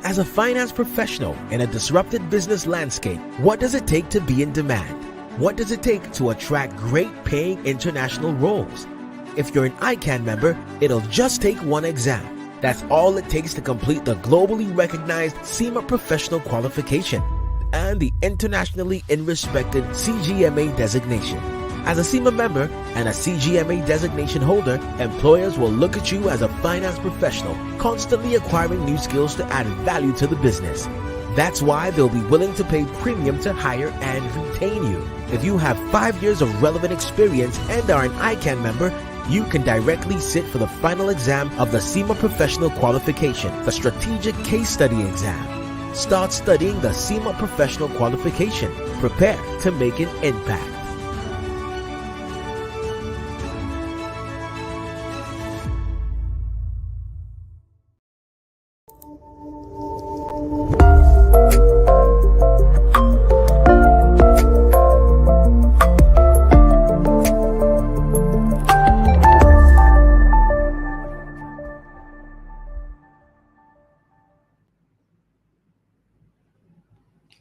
As a finance professional in a disrupted business landscape, what does it take to be in demand? What does it take to attract great paying international roles? If you're an ICAN member, it'll just take one exam. That's all it takes to complete the globally recognized CIMA professional qualification and the internationally respected CGMA designation. As a CIMA member and a CGMA designation holder, employers will look at you as a finance professional, constantly acquiring new skills to add value to the business. That's why they'll be willing to pay premium to hire and retain you. If you have 5 years of relevant experience and are an ICAN member, you can directly sit for the final exam of the CIMA Professional Qualification, the Strategic Case Study Exam. Start studying the CIMA Professional Qualification. Prepare to make an impact.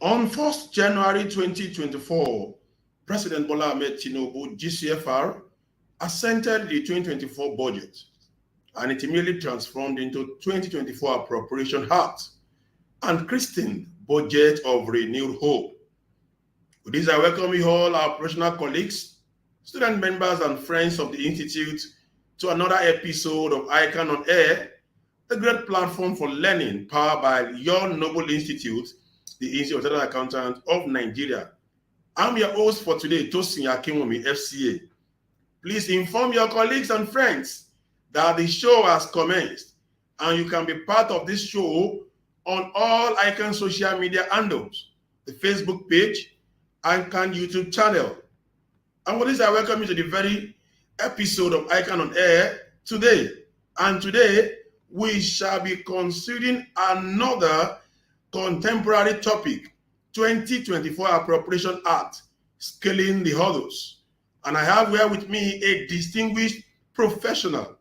On 1st January 2024, President Bola Ahmed Tinubu, GCFR, assented the 2024 budget, and it immediately transformed into 2024 Appropriation Act and christened Budget of Renewed Hope. With this, I welcome you all, our professional colleagues, student members, and friends of the Institute to another episode of ICAN-ngr, the great platform for learning powered by your noble institute, the Institute of Chartered Accountants of Nigeria. I'm your host for today, Tosin Akinwumi, FCA. Please inform your colleagues and friends that the show has commenced, and you can be part of this show on all ICAN social media handles, the Facebook page, ICAN YouTube channel. And with this, I welcome you to the very episode of ICAN-ngr today. And today, we shall be considering another contemporary topic, 2024 Appropriation Act, Scaling the Hurdles. And I have here with me a distinguished professional,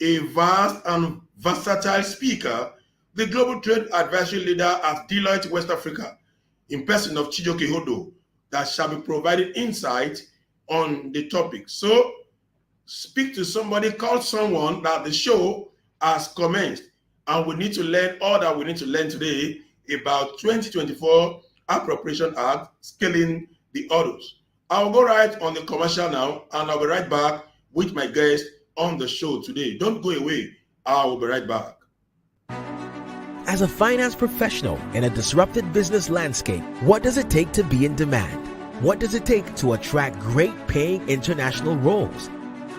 a vast and versatile speaker, the Global Trade Advisory Leader at Deloitte West Africa, in person of Chijioke Hodo, that shall be providing insight on the topic. So, speak to somebody, call someone that the show has commenced, and we need to learn all that we need to learn today about 2024 Appropriation Act, Scaling the Hurdles. I'll go right on the commercial now, and I'll be right back with my guest on the show today. Don't go away. I will be right back. As a finance professional in a disrupted business landscape, what does it take to be in demand? What does it take to attract great paying international roles?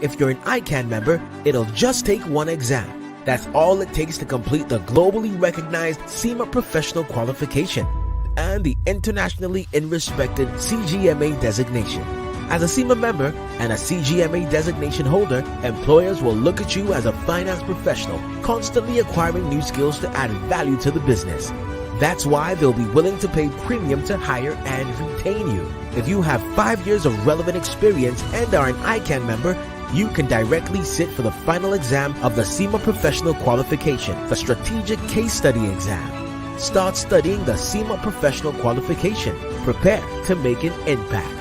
If you're an ICAN member, it'll just take one exam. That's all it takes to complete the globally recognized CIMA professional qualification and the internationally respected CGMA designation. As a CIMA member and a CGMA designation holder, employers will look at you as a finance professional, constantly acquiring new skills to add value to the business. That's why they'll be willing to pay premium to hire and retain you. If you have 5 years of relevant experience and are an ICAN member, you can directly sit for the final exam of the CIMA Professional Qualification, the Strategic Case Study Exam. Start studying the CIMA Professional Qualification. Prepare to make an impact.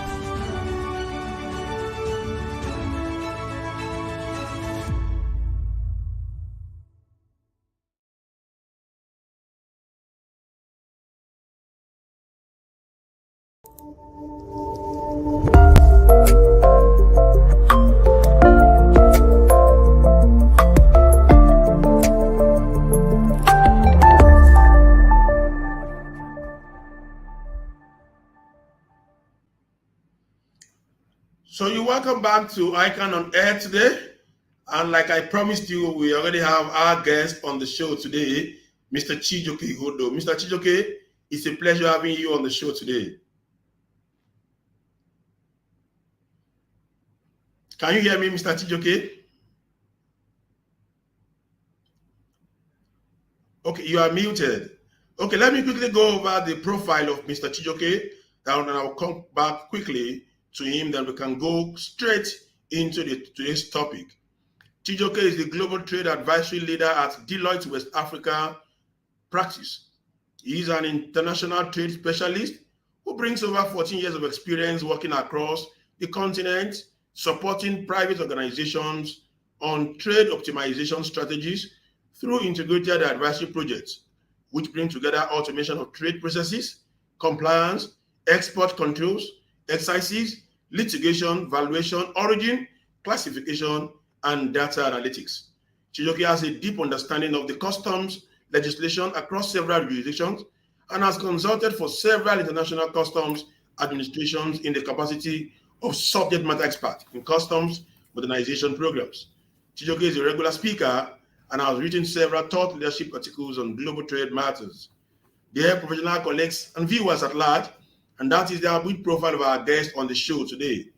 So you welcome back to ICAN-ngr today. And like I promised you, we already have our guest on the show today, Mr. Chijioke Hodo. Mr. Chijioke, it's a pleasure having you on the show today. Can you hear me, Mr. Chijioke? Okay, you are muted. Okay, let me quickly go over the profile of Mr. Chijioke, and I'll come back quickly to him, then we can go straight into today's topic. Chijioke is the Global Trade Advisory Leader at Deloitte West Africa practice. He is an international trade specialist who brings over 14 years of experience working across the continent, supporting private organizations on trade optimization strategies through integrated advisory projects, which bring together automation of trade processes, compliance, export controls, excises, litigation, valuation, origin, classification, and data analytics. Chijioke has a deep understanding of the customs legislation across several jurisdictions and has consulted for several international customs administrations in the capacity of subject matter expert in customs modernization programs. Chijioke is a regular speaker and has written several thought leadership articles on global trade matters. Dear professional colleagues and viewers at large, and that is the brief profile of our guest on the show today.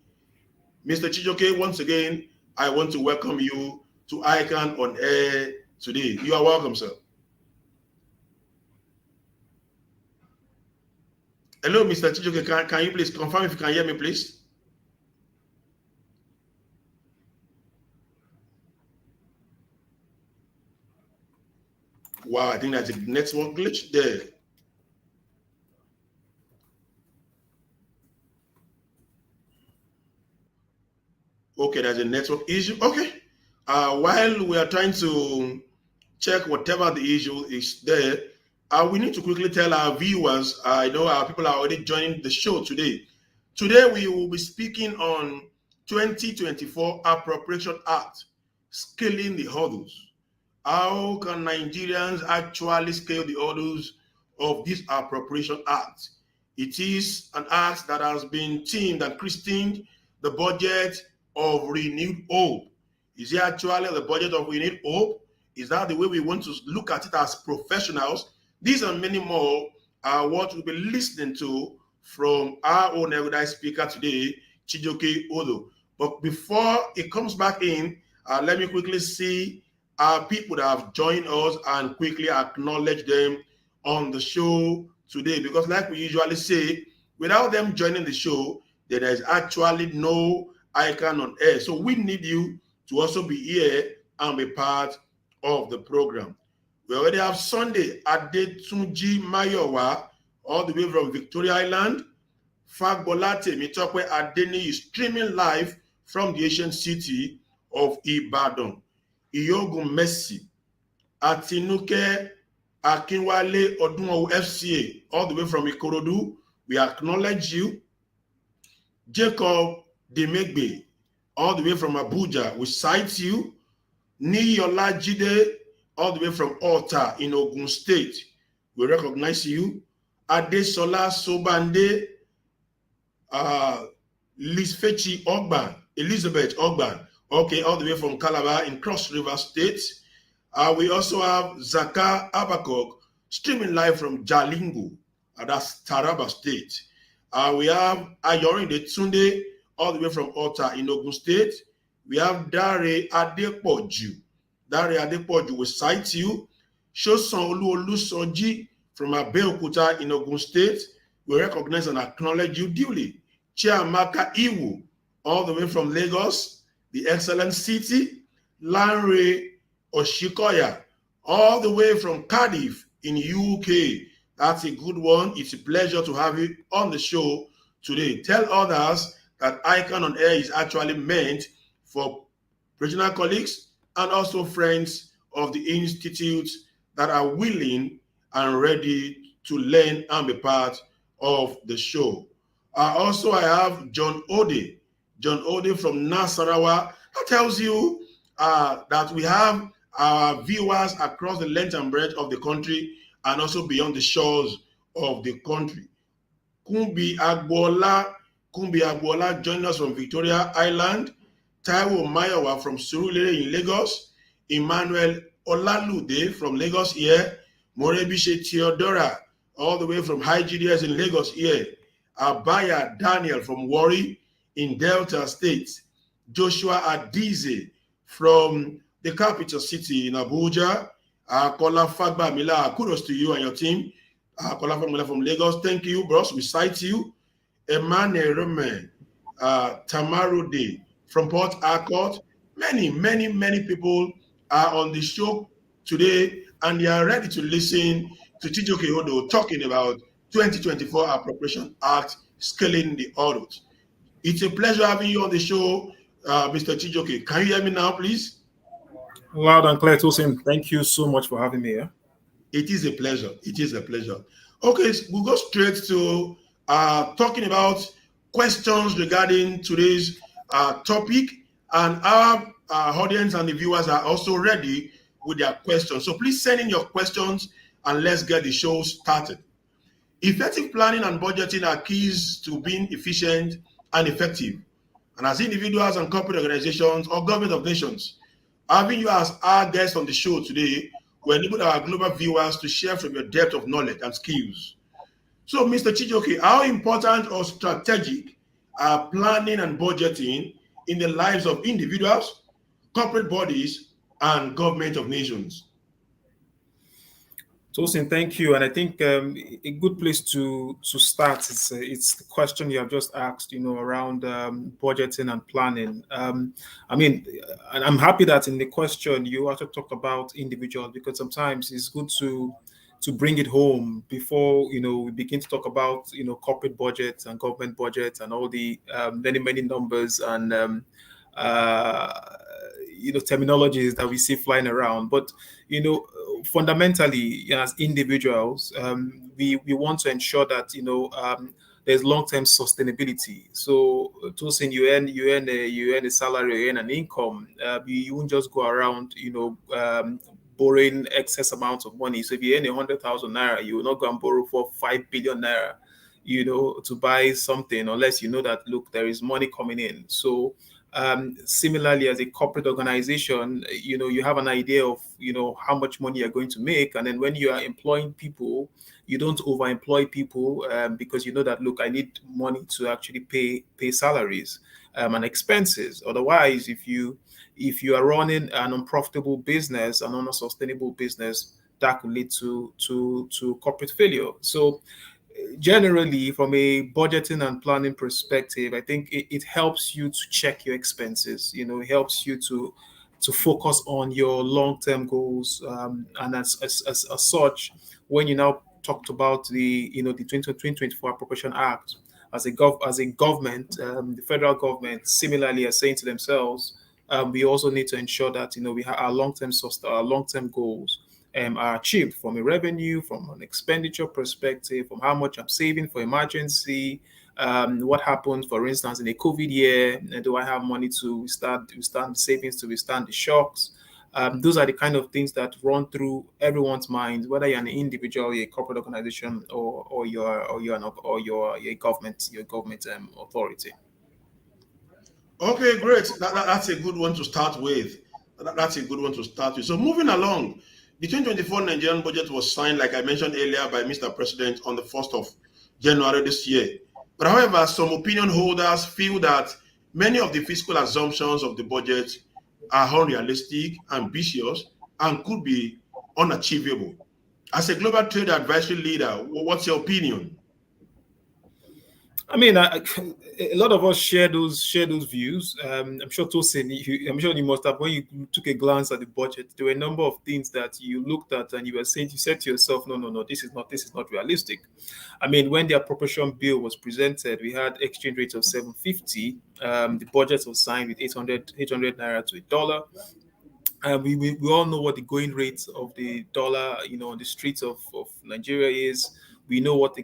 Mr. Chijioke, once again, I want to welcome you to ICAN-ngr today. You are welcome, sir. Hello, Mr. Chijioke. Can you please confirm if you can hear me, please? Wow, I think that's a network glitch there. Okay, there's a network issue. Okay. While we are trying to check whatever the issue is there, we need to quickly tell our viewers, I know our people are already joining the show today. Today we will be speaking on 2024 Appropriation Act, scaling the hurdles. How can Nigerians actually scale the hurdles of this Appropriation Act? It is an act that has been themed and christened the budget of renewed hope. Is it actually the budget of renewed hope? Is that the way we want to look at it as professionals? These and many more are what we'll be listening to from our own erudite speaker today, Chijioke Odo. But before it comes back in, let me quickly see our people that have joined us and quickly acknowledge them on the show today. Because like we usually say, without them joining the show, there is actually no ICAN-ngr. So we need you to also be here and be part of the program. We already have Sunday Adetunji Mayowa, all the way from Victoria Island. Fagbolate Mitokwe Adeni is streaming live from the ancient city of Ibadan. Iyogun Messi, Atinuke Akinwale Odunwo FCA, all the way from Ikorodu. We acknowledge you. Jacob Demegbe, all the way from Abuja, we cite you. Niyola Jide, all the way from Alta in Ogun State, we recognize you. Adesola Sobande, Lisfechi Ogban, Elizabeth Ogban, okay, all the way from Calabar in Cross River State. We also have Zaka Abakok, streaming live from Jalingo, that's Taraba State. We have Ayorinde Tunde, all the way from Alta in Ogun State. We have Dare Adepoju. Dare Adepoju, we cite you. Shosan Olusoji from Abeokuta in Ogun State. We recognize and acknowledge you duly. Chiamaka Iwu, all the way from Lagos, the excellent city. Lanre Oshikoya, all the way from Cardiff in UK. That's a good one. It's a pleasure to have you on the show today. Tell others that ICAN-ngr is actually meant for regional colleagues and also friends of the institute that are willing and ready to learn and be part of the show. Also, I have John Ode from Nasarawa. That tells you that we have our viewers across the length and breadth of the country and also beyond the shores of the country. Kumbi Agbola joined us from Victoria Island. Taiwo Mayowa from Surulere in Lagos. Emmanuel Olalude from Lagos here. Morebise Theodora, all the way from High GDS in Lagos here. Abaya Daniel from Warri in Delta State. Joshua Adize from the capital city in Abuja. Kola Fagba Mila, kudos to you and your team. Kola Fagba Mila from Lagos, thank you, bros. We cite you. Emmanuel Rome, Tamarude from Port Harcourt. Many people are on the show today and they are ready to listen to Chijoke Odo talking about 2024 Appropriation Act scaling the audit. It's a pleasure having you on the show, Mr. Chijoke. Can you hear me now, please? Loud and clear, Tosin. Thank you so much for having me here. It is a pleasure. It is a pleasure. Okay, so we'll go straight to talking about questions regarding today's topic, and our audience and the viewers are also ready with their questions. So please send in your questions and let's get the show started. Effective planning and budgeting are keys to being efficient and effective. And as individuals and corporate organizations or government of nations, having you as our guest on the show today will enable our global viewers to share from your depth of knowledge and skills. So, Mr. Chijoke, how important or strategic are planning and budgeting in the lives of individuals, corporate bodies, and government of nations? Tosin, thank you. And I think a good place to start is it's the question you have just asked, around budgeting and planning. I mean, and I'm happy that in the question you also talk about individuals, because sometimes it's good to bring it home before we begin to talk about corporate budgets and government budgets and all the many numbers and terminologies that we see flying around. But fundamentally, as individuals, we want to ensure that there's long-term sustainability. So, Tosin, you earn a salary, you earn an income. You won't just go around, borrowing excess amounts of money. So if you earn 100,000 naira, you will not go and borrow for 5 billion naira, to buy something, unless you know that, look, there is money coming in. So similarly, as a corporate organization, you have an idea of how much money you're going to make, and then when you are employing people, you don't overemploy people, because you know that, look, I need money to actually pay salaries and expenses. Otherwise, if you are running an unprofitable business, an unsustainable business, that could lead to corporate failure. So generally, from a budgeting and planning perspective, I think it helps you to check your expenses. It helps you to focus on your long-term goals, and as such, when you now talked about the 2024 Appropriation Act, as a government, the federal government similarly are saying to themselves, we also need to ensure that we have our long-term goals are achieved from a revenue, from an expenditure perspective, from how much I'm saving for emergency. What happens, for instance, in a COVID year? Do I have money to withstand savings to withstand the shocks? Those are the kind of things that run through everyone's mind, whether you're an individual, you're a corporate organization, or you're a government, authority. Okay, great. That's a good one to start with. So moving along, the 2024 Nigerian budget was signed, like I mentioned earlier, by Mr. President on the 1st of January this year. But however, some opinion holders feel that many of the fiscal assumptions of the budget are unrealistic, ambitious, and could be unachievable. As a global trade advisory leader, what's your opinion? I mean, a lot of us share those views. I'm sure Tosin, I'm sure you must have, when you took a glance at the budget, there were a number of things that you looked at and you said to yourself, no, this is not realistic. I mean, when the appropriation bill was presented, we had exchange rates of 750. The budget was signed with 800 naira to a dollar. We all know what the going rate of the dollar, on the streets of Nigeria is. We know what the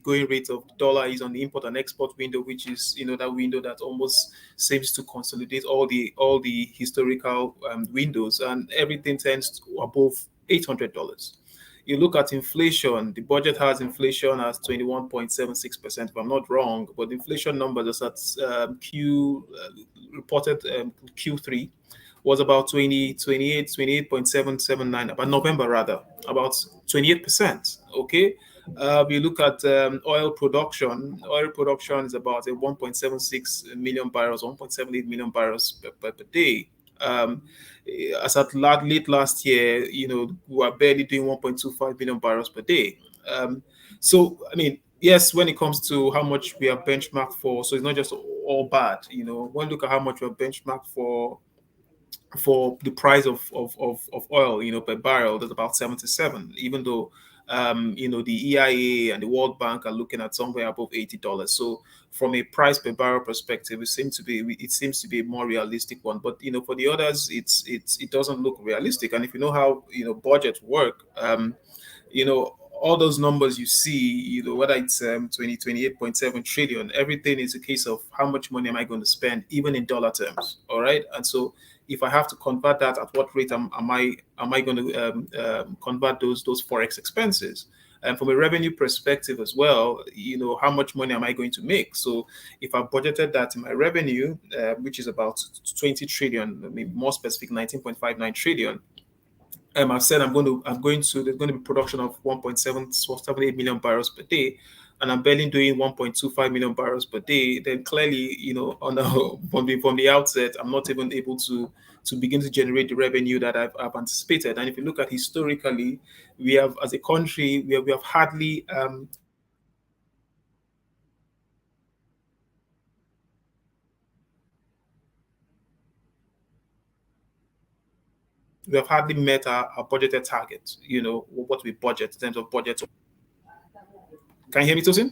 going rate of the dollar is on the import and export window, which is that window that almost seems to consolidate all the historical windows, and everything tends to above $800. You look at inflation. The budget has inflation as 21.76%, if I'm not wrong, but the inflation numbers at reported Q3 was about 28.779, about November rather, about 28%. Okay. We look at oil production. Oil production is about 1.76 million barrels, 1.78 million barrels per day. As at late last year, we were barely doing 1.25 million barrels per day. So, I mean, yes, when it comes to how much we are benchmarked for, so it's not just all bad. When you look at how much we are benchmarked for the price of oil, per barrel, that's about 77, even though the EIA and the World Bank are looking at somewhere above $80. So from a price per barrel perspective, it seems to be a more realistic one. But for the others, it doesn't look realistic. And if you know how budgets work, all those numbers you see, whether it's 28.7 trillion, everything is a case of how much money am I going to spend, even in dollar terms. All right. And so if I have to convert that, at what rate am I going to convert those forex expenses? And from a revenue perspective as well, how much money am I going to make? So if I budgeted that in my revenue, which is about 20 trillion, I mean, more specific, 19.59 trillion, I've said there's going to be production of 1.778 million barrels per day, and I'm barely doing 1.25 million barrels per day. Then clearly, from the outset, I'm not even able to begin to generate the revenue that I've anticipated. And if you look at historically, we have, as a country, we have hardly met our budgeted targets, what we budget in terms of budget. Can you hear me, Tosin?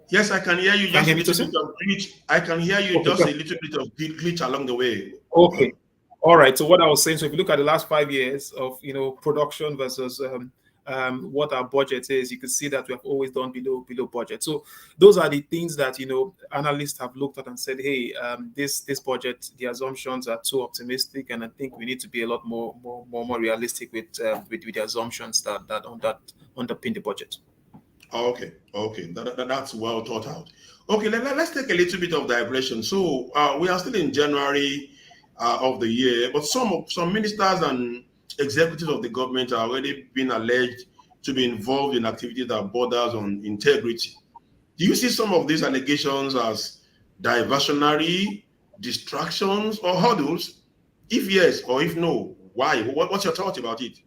Yes, I can hear you. Just a little bit of glitch. I can hear you. Okay, just a little bit of glitch along the way. Okay. All right. So what I was saying, so if you look at the last 5 years of production versus what our budget is, you can see that we have always done below budget. So those are the things that analysts have looked at and said, hey, this budget, the assumptions are too optimistic, and I think we need to be a lot more realistic with the assumptions that underpin the budget. Okay, that's well thought out. Okay, let's take a little bit of digression. So we are still in January of the year, but some ministers and executives of the government are already being alleged to be involved in activities that borders on integrity. Do you see some of these allegations as diversionary, distractions, or hurdles? If yes or if no, why? What's your thought about it?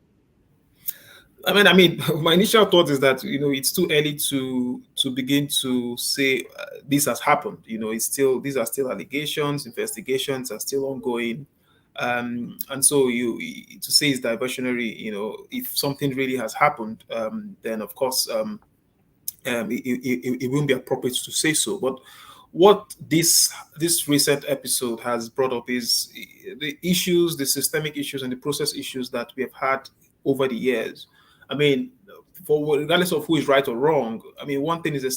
I mean, my initial thought is that it's too early to begin to say this has happened. These are still allegations. Investigations are still ongoing, and so to say it's diversionary, if something really has happened, then of course it wouldn't be appropriate to say so. But what this recent episode has brought up is the issues, the systemic issues, and the process issues that we have had over the years. I mean, regardless of who is right or wrong, I mean, one thing has been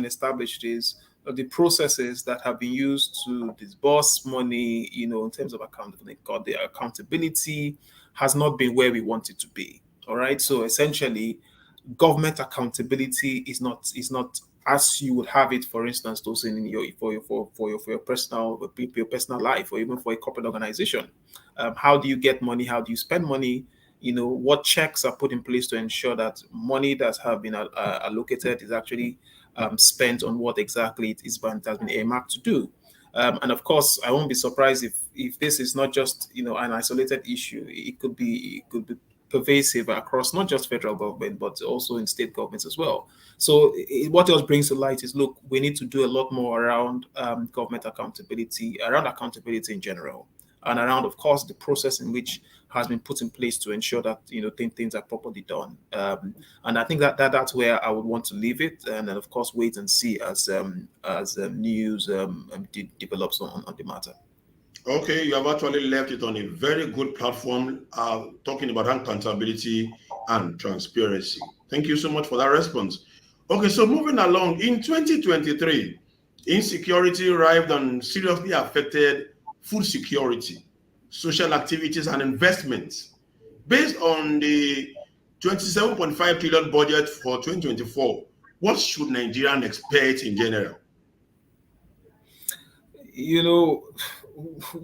established is the processes that have been used to disburse money, in terms of accountability, the accountability has not been where we want it to be. All right. So essentially, government accountability is not as you would have it, for instance, those in your personal life, or even for a corporate organization. How do you get money? How do you spend money? What checks are put in place to ensure that money that have been allocated is actually spent on what exactly it has been earmarked to do. And of course, I won't be surprised if this is not just an isolated issue. It could be pervasive across not just federal government, but also in state governments as well. So what else brings to light is, look, we need to do a lot more around government accountability, around accountability in general, and around, of course, the process in which has been put in place to ensure that things are properly done. And I think that's where I would want to leave it, and then of course wait and see as news develops on the matter. Okay, you have actually left it on a very good platform, talking about accountability and transparency. Thank you so much for that response. Okay, so moving along, in 2023, insecurity arrived and seriously affected food security, social activities, and investments. Based on the 27.5 trillion budget for 2024, what should Nigerians expect in general?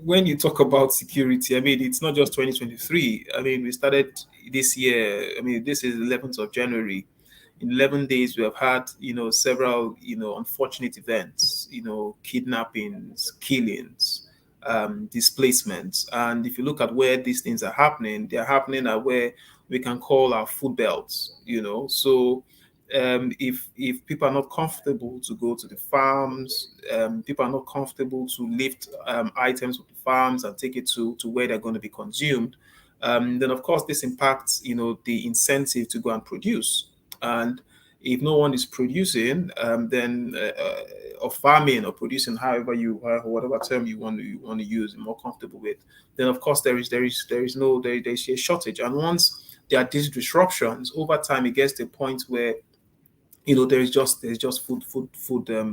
When you talk about security, I mean, it's not just 2023. I mean, we started this year. I mean, this is 11th of January. In 11 days, we have had, several, unfortunate events, kidnappings, killings, displacements. And if you look at where these things are happening, they're happening at where we can call our food belts, So if people are not comfortable to go to the farms, people are not comfortable to lift items from the farms and take it to where they're going to be consumed, Then of course this impacts, the incentive to go and produce. And if no one is producing, then or farming or producing, however whatever term you want to use, more comfortable with, then of course there's a shortage. And once there are these disruptions over time, it gets to a point where there's just food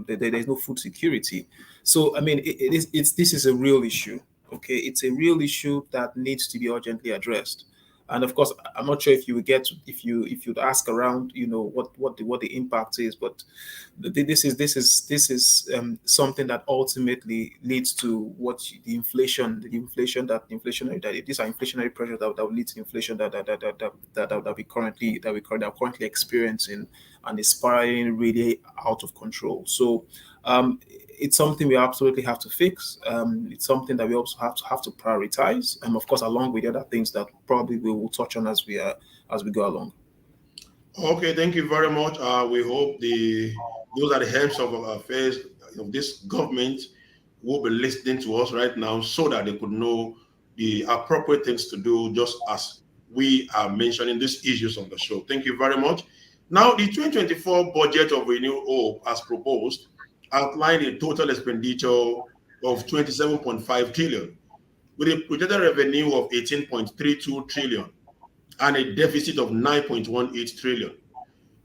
there's no food security. So I mean, this is a real issue. Okay, it's a real issue that needs to be urgently addressed. And of course, I'm not sure if you would get if you'd ask around, what the impact is, but this is something that ultimately leads to what the inflationary that these are inflationary pressures that will lead to inflation that we are currently experiencing, and is spiraling really out of control. So it's something we absolutely have to fix. It's something that we also have to prioritize, and of course, along with the other things that probably we will touch on as we go along. Okay, thank you very much. We hope those are the heads of affairs of this government will be listening to us right now, so that they could know the appropriate things to do, just as we are mentioning these issues on the show. Thank you very much. Now, the 2024 budget of Renew Hope, as proposed, outlined a total expenditure of 27.5 trillion, with a projected revenue of 18.32 trillion and a deficit of 9.18 trillion.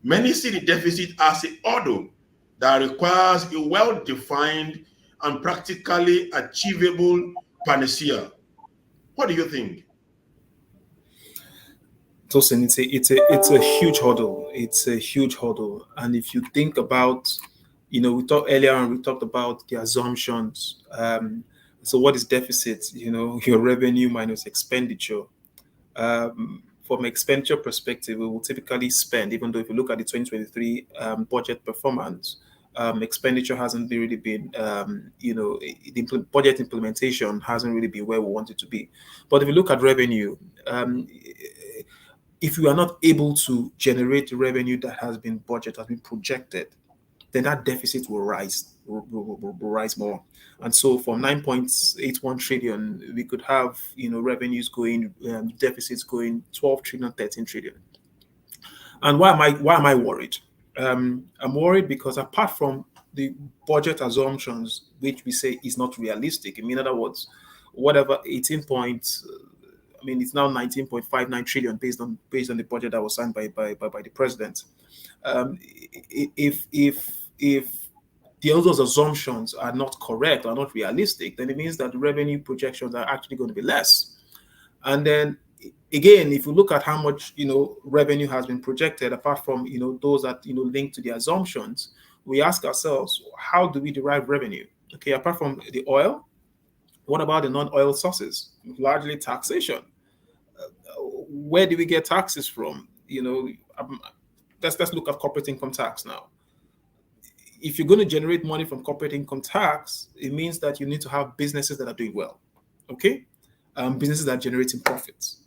Many see the deficit as a hurdle that requires a well-defined and practically achievable panacea. What do you think? Tosin, it's a huge hurdle. It's a huge hurdle. And if you think about, we talked earlier and we talked about the assumptions. So what is deficit? Your revenue minus expenditure. From expenditure perspective, we will typically spend, even though if you look at the 2023 budget performance, expenditure hasn't really been, the budget implementation hasn't really been where we want it to be. But if you look at revenue, if you are not able to generate revenue that has been projected, then that deficit will rise more. And so from 9.81 trillion, we could have, revenues going, deficits going 12 trillion, 13 trillion. And why am I worried? I'm worried because apart from the budget assumptions, which we say is not realistic, in other words, whatever 18 points, it's now 19.59 trillion based on the budget that was signed by the president. If those assumptions are not correct, are not realistic, then it means that the revenue projections are actually going to be less. And then again, if you look at how much revenue has been projected, apart from those that linked to the assumptions, we ask ourselves, how do we derive revenue? Okay, apart from the oil, what about the non-oil sources? Largely taxation. Where do we get taxes from? Let's look at corporate income tax now. If you're going to generate money from corporate income tax, it means that you need to have businesses that are doing well, okay? Businesses that are generating profits.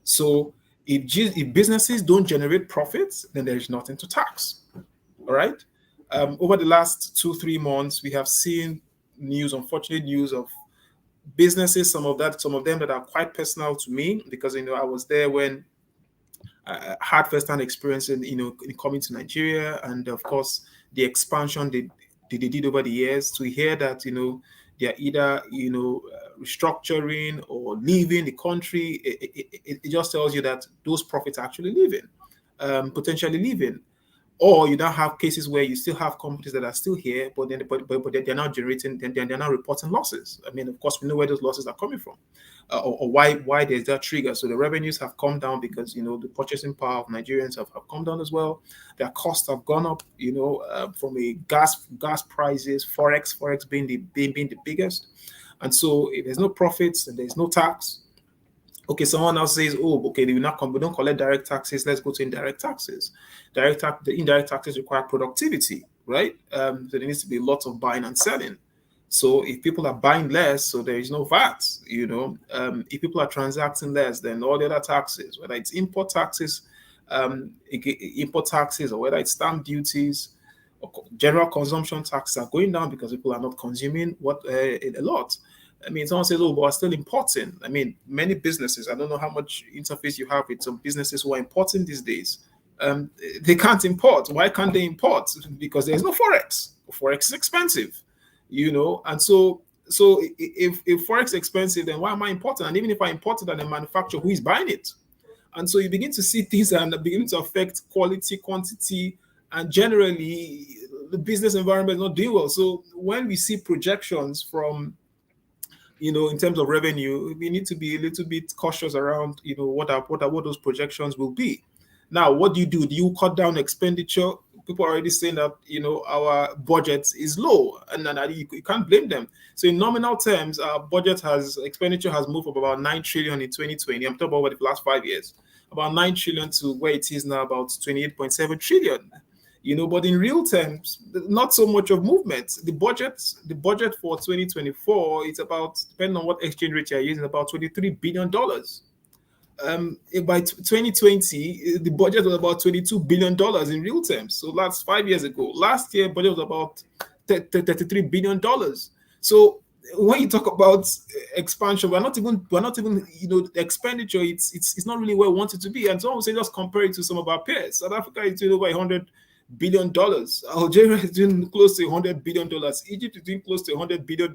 So if businesses don't generate profits, then there is nothing to tax, all right? Over the last 2-3 months, we have seen unfortunate news of businesses, some of them that are quite personal to me, because I was there when I had first-hand experience in coming to Nigeria, and of course the expansion they did over the years. To hear that they're either restructuring or leaving the country, it just tells you that those profits are actually leaving, potentially leaving. Or you now have cases where you still have companies that are still here, but they're now generating, they're now reporting losses. Of course, we know where those losses are coming from, or why there's that trigger. So the revenues have come down because the purchasing power of Nigerians have come down as well. Their costs have gone up. From a gas prices, forex being the biggest, and so if there's no profits and there's no tax. Okay, someone else says, "Oh, okay, we don't collect direct taxes. Let's go to indirect taxes." The indirect taxes require productivity, right? So there needs to be lots of buying and selling. So if people are buying less, so there is no VAT. If people are transacting less, then all the other taxes, whether it's import taxes, or whether it's stamp duties, or general consumption taxes, are going down because people are not consuming a lot. I mean, someone says, oh, but we're still importing. I mean, many businesses, I don't know how much interface you have with some businesses who are importing these days. They can't import. Why can't they import? Because there's no Forex. Forex is expensive, and so if Forex is expensive, then why am I importing? And even if I import it and I manufacture, who is buying it? And so you begin to see things that begin to affect quality, quantity, and generally the business environment is not doing well. So when we see projections from, in terms of revenue, we need to be a little bit cautious around, what those projections will be. Now, what do you do? Do you cut down expenditure? People are already saying that, our budget is low, and you can't blame them. So in nominal terms, our expenditure has moved from about 9 trillion in 2020. I'm talking about over the last 5 years, about 9 trillion to where it is now, about 28.7 trillion. But in real terms, not so much of movement. The budget for 2024, it's about, depending on what exchange rate you're using, about $23 billion. By 2020, the budget was about $22 billion in real terms. So that's 5 years ago. Last year, budget was about $33 billion. So when you talk about expansion, we're not even the expenditure. It's not really where we want it to be. And so I would say just compare it to some of our peers. South Africa is doing over $100 billion. Algeria is doing close to $100 billion. Egypt is doing close to $100 billion.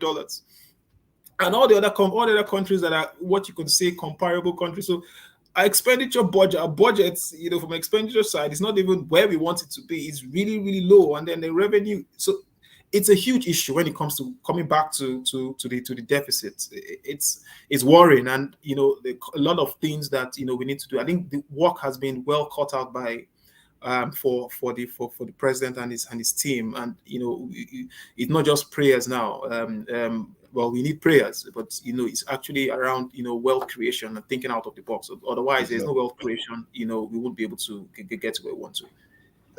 And all the other countries that are what you could say comparable countries. So our expenditure budget, our budgets, from expenditure side, is not even where we want it to be. It's really, really low. And then the revenue. So it's a huge issue when it comes to coming back to the deficit. It's worrying, and a lot of things that we need to do. I think the work has been well cut out by for the president and his team, and it's not just prayers now. Well, we need prayers, but it's actually around wealth creation and thinking out of the box. Otherwise, there's no wealth creation. We won't be able to get to where we want to.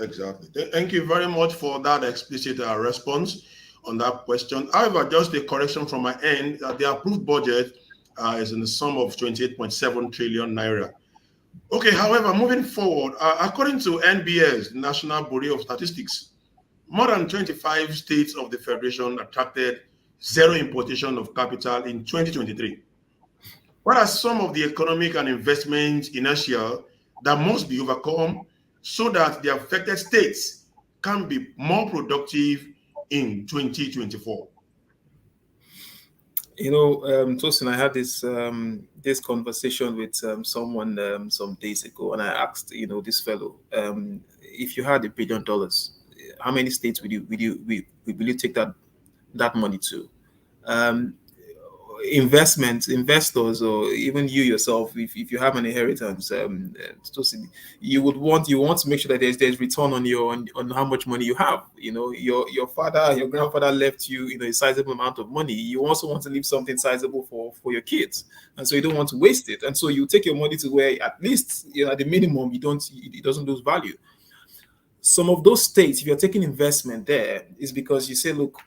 Exactly. Thank you very much for that explicit response on that question. However, just a correction from my end, the approved budget is in the sum of 28.7 trillion naira. Okay, however, moving forward, according to NBS, National Bureau of Statistics, more than 25 states of the Federation attracted zero importation of capital in 2023. What are some of the economic and investment inertia that must be overcome so that the affected states can be more productive in 2024? Tosin, I had this conversation with someone some days ago, and I asked, this fellow, if you had $1 billion, how many states will you take that money to? Investors, or even you yourself, if you have an inheritance, you want to make sure that there's return on how much money you have. Your father, your grandfather left you a sizable amount of money. You also want to leave something sizable for your kids, and so you don't want to waste it. And so you take your money to where at least at the minimum it doesn't lose value. Some of those states, if you're taking investment there, is because you say, look,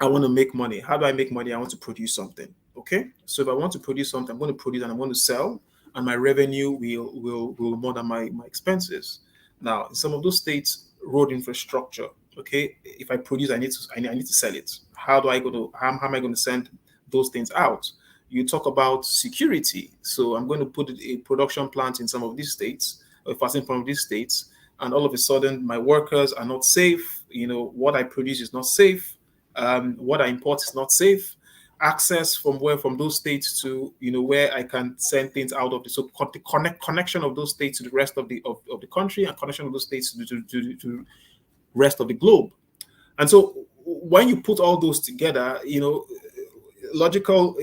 I want to make money. How do I make money? I want to produce something. Okay. So if I want to produce something, I'm going to produce and I'm going to sell, and my revenue will more than my expenses. Now, in some of those states, road infrastructure. Okay. If I produce, I need to sell it. How am I going to send those things out? You talk about security. So I'm going to put a production plant in some of these states, or in some of these states, and all of a sudden my workers are not safe. What I produce is not safe. What I import is not safe. Access from those states to where I can send things out of the connection of those states to the rest of the country, and connection of those states to rest of the globe. And so when you put all those together, a logical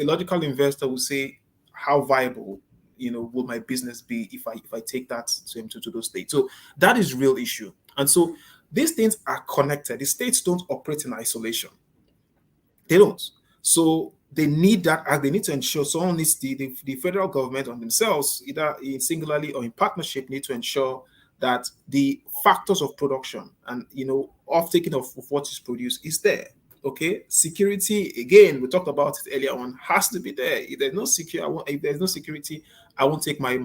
investor will say, how viable will my business be if I take that to those states? So that is real issue. And so these things are connected. The states don't operate in isolation. They don't. So they need that act. They need to ensure someone needs the federal government on themselves, either singularly or in partnership, need to ensure that the factors of production and off taking of what is produced is there. Okay, security again. We talked about it earlier on. Has to be there. If there's no if there's no security, I won't take my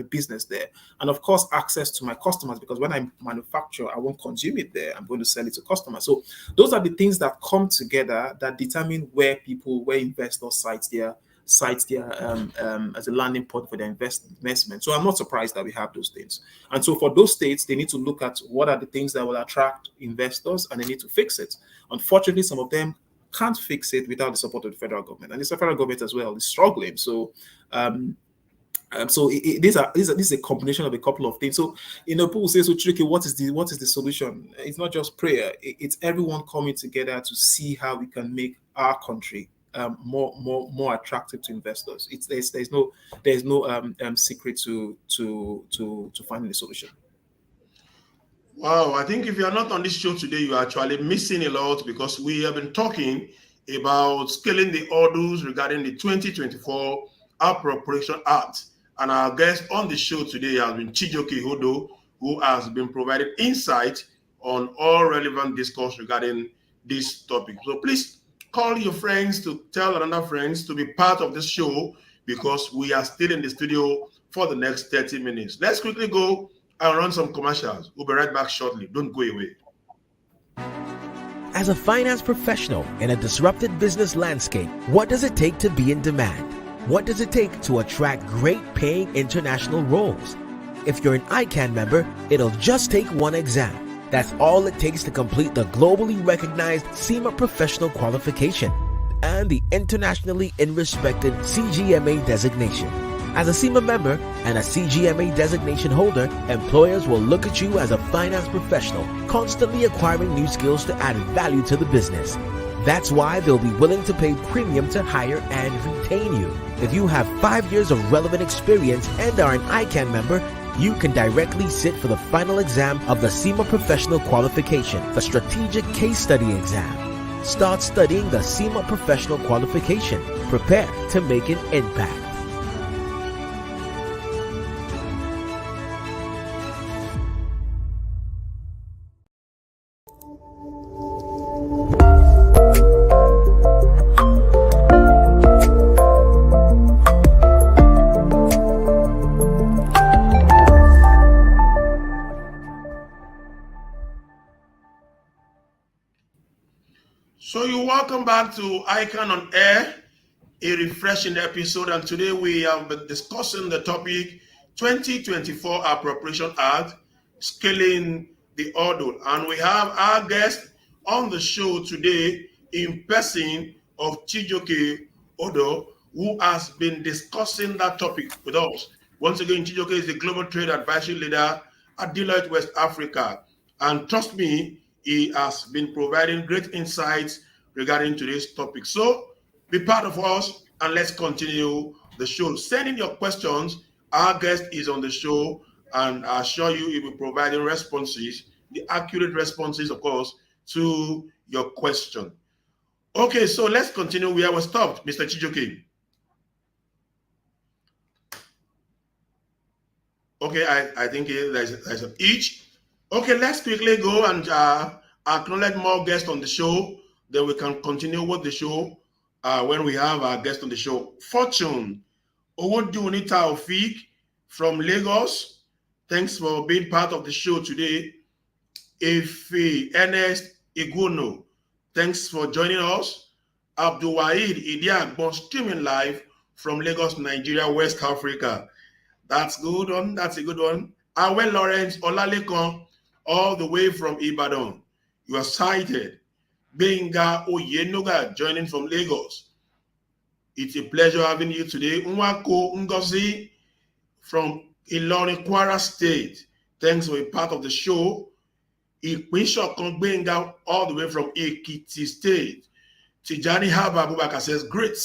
business there. And of course, access to my customers, because when I manufacture, I won't consume it there. I'm going to sell it to customers. So those are the things that come together that determine where investors cite their as a landing point for their investment. So I'm not surprised that we have those things. And so for those states, they need to look at what are the things that will attract investors, and they need to fix it. Unfortunately, some of them can't fix it without the support of the federal government, and the federal government as well is struggling. So this is a combination of a couple of things. So people say, so tricky. What is the solution? It's not just prayer. It's everyone coming together to see how we can make our country more attractive to investors. There's no secret to finding a solution. Wow, I think if you are not on this show today, you are actually missing a lot, because we have been talking about scaling the hurdles regarding the 2024 Appropriation Act. And our guest on the show today has been Chijioke Hodo, who has been providing insight on all relevant discourse regarding this topic. So please call your friends to tell another friends to be part of this show, because we are still in the studio for the next 30 minutes. Let's quickly go and run some commercials. We'll be right back shortly. Don't go away. As a finance professional in a disrupted business landscape, what does it take to be in demand? What does it take to attract great paying international roles? If you're an ICAN member, it'll just take one exam. That's all it takes to complete the globally recognized CIMA professional qualification and the internationally respected CGMA designation. As a CIMA member and a CGMA designation holder, employers will look at you as a finance professional, constantly acquiring new skills to add value to the business. That's why they'll be willing to pay premium to hire and retain you. If you have 5 years of relevant experience and are an ICAN member, you can directly sit for the final exam of the CIMA Professional Qualification, the Strategic Case Study exam. Start studying the CIMA Professional Qualification. Prepare to make an impact. So you're welcome back to ICAN-ngr, a refreshing episode, and today we have been discussing the topic 2024 Appropriation Act, scaling the hurdle. And we have our guest on the show today in person of Chijioke Hodo, who has been discussing that topic with us. Once again, Chijioke is the Global Trade Advisory Leader at Deloitte West Africa. And trust me, he has been providing great insights regarding today's topic. So be part of us and let's continue the show. Send in your questions. Our guest is on the show, and I assure you he will be providing responses, the accurate responses, of course, to your question. Okay, so let's continue where we stopped, Mr. Chijioke. Okay, I think there's an each. Okay, let's quickly go and acknowledge more guests on the show. Then we can continue with the show when we have our guest on the show. Fortune Owodunni Taofik from Lagos. Thanks for being part of the show today. Efe Ernest Iguno, thanks for joining us. Abdul Wahid Idiagbon, streaming live from Lagos, Nigeria, West Africa. That's good one. That's a good one. Awe Lawrence Olalekan, all the way from Ibadan. You are sighted. Benga Oyenoga joining from Lagos. It's a pleasure having you today. Nwako Ngozi from Ilorin, Kwara State. Thanks for a part of the show. Ipinshokan Benga all the way from Ekiti State. Tijani Haba Abubakar says, great.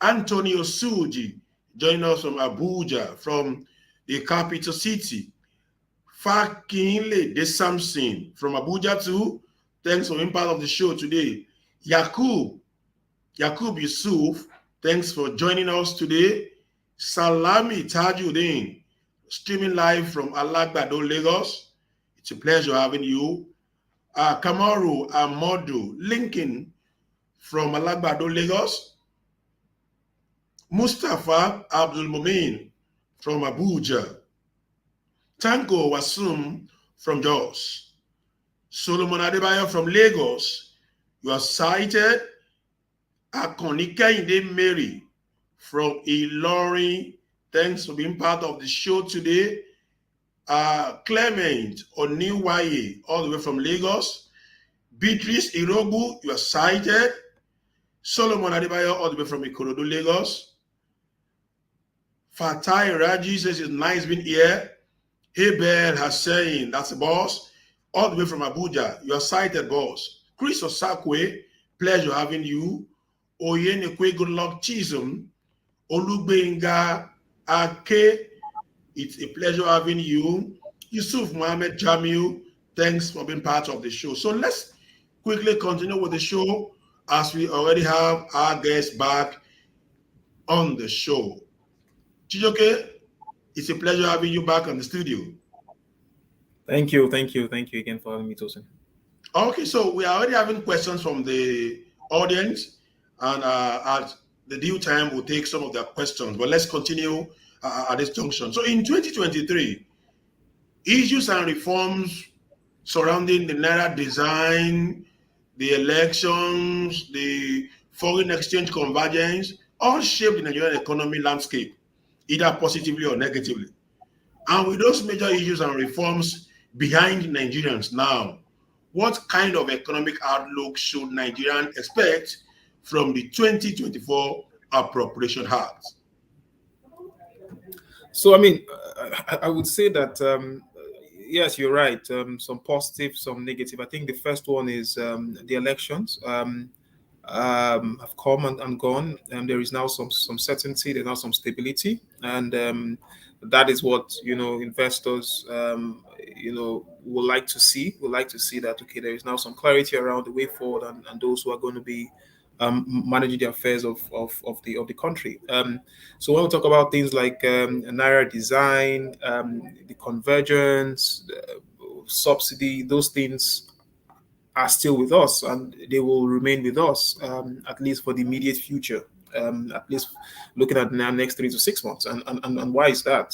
Antonio Suji joining us from Abuja, from the capital city. Fakinle De Samson from Abuja too. Thanks for being part of the show today. Yakub Yusuf, thanks for joining us today. Salami Tajuddin, streaming live from Alagbado, Lagos. It's a pleasure having you. Kamaru Amodu Lincoln from Alagbado, Lagos. Mustafa Abdul Mumin from Abuja. Tango Wasum from Jos. Solomon Adebayo from Lagos. You are cited. Akoni Kehinde Mary from Ilorin. Thanks for being part of the show today. Clement Oniwaye, all the way from Lagos. Beatrice Irogu, you are cited. Solomon Adebayo, all the way from Ikorodu, Lagos. Fatai Raji says it's nice being here. Hebel Hussein, that's the boss, all the way from Abuja. You are cited, boss. Chris Osakwe, pleasure having you. Oyenekwe, good luck, Chisholm. Olubenga Ake, it's a pleasure having you. Yusuf Mohammed Jamil, thanks for being part of the show. So let's quickly continue with the show as we already have our guests back on the show. Chijoke, it's a pleasure having you back on the studio. Thank you again for having me, Tosin. Okay, so we are already having questions from the audience, and at the due time, we'll take some of their questions. But let's continue at this junction. So in 2023, issues and reforms surrounding the Naira design, the elections, the foreign exchange convergence, all shaped the Nigerian economy landscape, either positively or negatively. And with those major issues and reforms behind Nigerians now, what kind of economic outlook should Nigerians expect from the 2024 Appropriation Act? So, I mean, I would say that, yes, you're right. Some positive, some negative. I think the first one is the elections have come and gone. There is now some certainty. There's now some stability, and that is what investors would like to see. Would like to see that there is now some clarity around the way forward, and those who are going to be managing the affairs of the country. So when we talk about things like Naira design, the convergence, subsidy, those things are still with us, and they will remain with us at least for the immediate future. At least looking at the next 3 to 6 months, and why is that?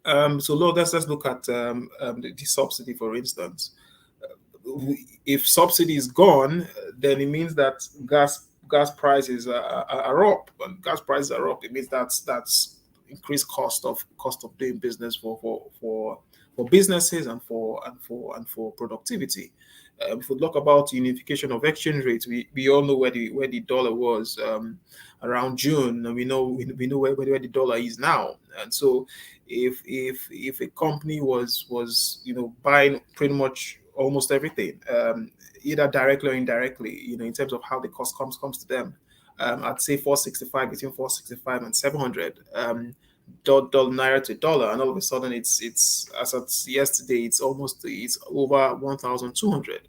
So let's look at the subsidy, for instance. If subsidy is gone, then it means that gas prices are up. When gas prices are up, it means that's increased cost of doing business for businesses and for productivity. If we talk about unification of exchange rates, we all know where the dollar was around June, and we know where the dollar is now. And so if a company was buying pretty much almost everything, either directly or indirectly, in terms of how the cost comes to them, I'd say 465, between 465 and 700 Naira to dollar, and all of a sudden it's as of yesterday it's over 1,200.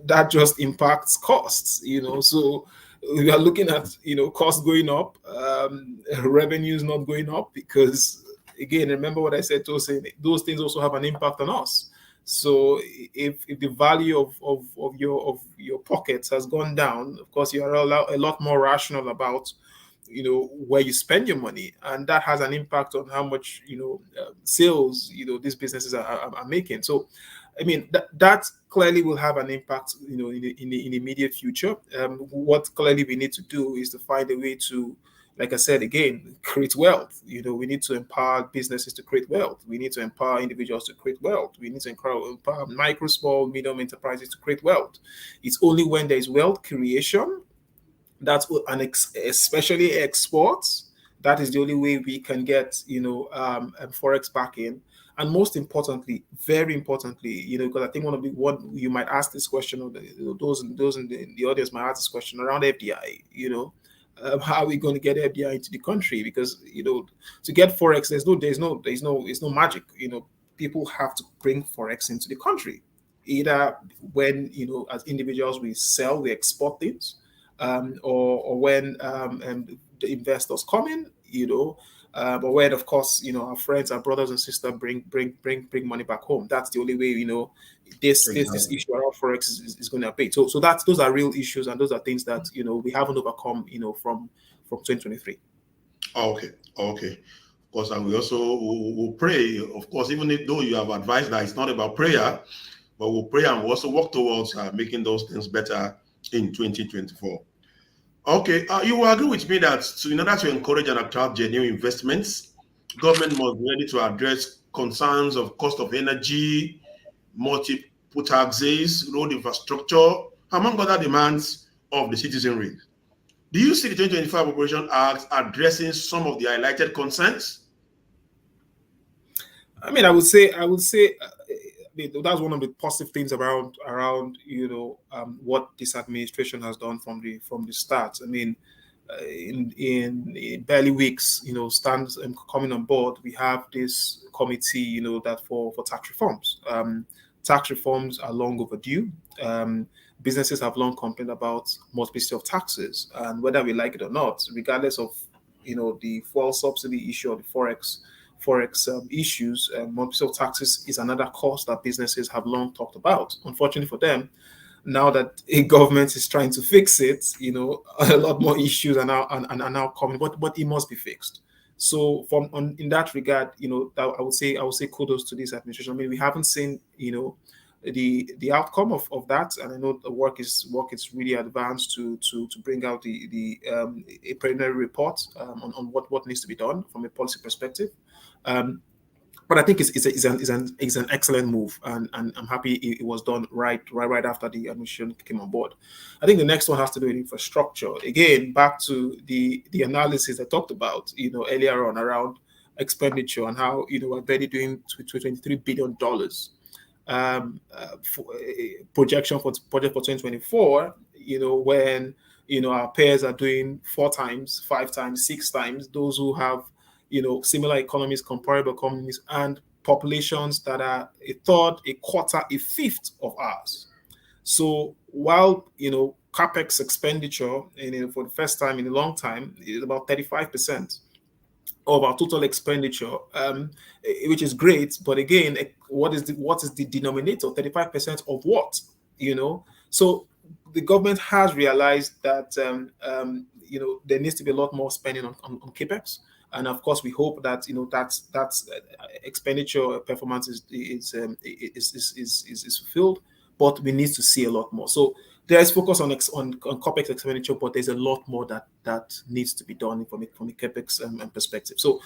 That just impacts costs, so we are looking at costs going up, revenues not going up, because again, remember what I said, those things also have an impact on us. So if the value of your pockets has gone down, of course you are a lot more rational about where you spend your money, and that has an impact on how much sales these businesses are making. So I mean that clearly will have an impact in the immediate future. What clearly we need to do is to find a way to, like I said again, create wealth. We need to empower businesses to create wealth. We need to empower individuals to create wealth. We need to empower micro, small, medium enterprises to create wealth. It's only when there is wealth creation, especially exports, that is the only way we can get forex back in. And most importantly, very importantly, because I think one you might ask this question, or those in the audience might ask this question around FDI. How are we going to get FDI into the country? Because to get forex, there's no magic. People have to bring forex into the country, either when as individuals we export things, or when the investors come in, But when, of course, our friends, our brothers and sisters bring money back home. That's the only way, this issue around forex is going to abate. So those are real issues, and those are things that we haven't overcome, from 2023. Okay. Of course, and we also will pray. Of course, even though you have advised that it's not about prayer, but we'll pray and we'll also work towards making those things better in 2024. Okay, you will agree with me that in order to encourage and attract genuine investments, government must be ready to address concerns of cost of energy, multiple taxes, road infrastructure, among other demands of the citizenry. Do you see the 2025 Appropriation Act addressing some of the highlighted concerns? I would say that's one of the positive things around what this administration has done from the start. In barely weeks, stands coming on board, we have this committee, that for tax reforms. Tax reforms are long overdue. Businesses have long complained about multiplicity of taxes, and whether we like it or not, regardless of the fuel subsidy issue or the forex issues, multiplicity of taxes is another cost that businesses have long talked about. Unfortunately for them, now that a government is trying to fix it, a lot more issues are now coming, but it must be fixed. So in that regard, I would say kudos to this administration. We haven't seen the outcome of that, and I know the work is really advanced to bring out a preliminary report on what needs to be done from a policy perspective. But I think it's an excellent move, and I'm happy it was done right after the administration came on board. I think the next one has to do with infrastructure. Again, back to the analysis I talked about, earlier on around expenditure and how we're barely doing $23 billion projection for budget for 2024. When our peers are doing 4 times, 5 times, 6 times those who have similar economies, comparable economies, and populations that are a third, a quarter, a fifth of ours. So while capex expenditure, for the first time in a long time, is about 35% of our total expenditure, which is great. But again, what is the denominator? 35% of what? So the government has realized that there needs to be a lot more spending on capex. And of course, we hope that that's expenditure performance is fulfilled, but we need to see a lot more. So there is focus on capex expenditure, but there's a lot more that needs to be done from a capex perspective. So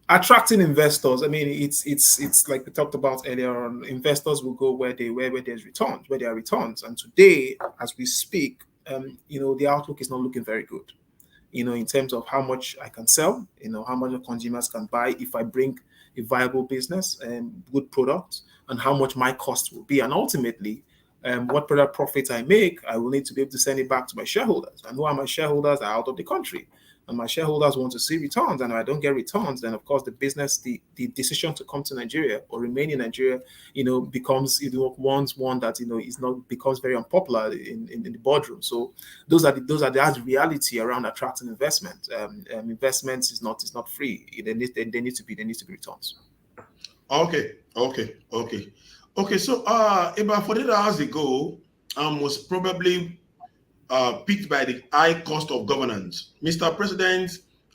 attracting investors, it's like we talked about earlier on. Investors will go where there's returns, where there are returns. And today, as we speak, the outlook is not looking very good. In terms of how much I can sell, how much the consumers can buy if I bring a viable business and good products, and how much my cost will be. And ultimately, what product profit I make, I will need to be able to send it back to my shareholders. And who are my shareholders are out of the country. And my shareholders want to see returns. And if I don't get returns, then of course the business, the decision to come to Nigeria or remain in Nigeria, becomes one that becomes very unpopular in the boardroom. So that's reality around attracting investment. Investments is not free. There need to be returns. Okay. So about 48 hours ago, was probably picked by the high cost of governance. Mr. President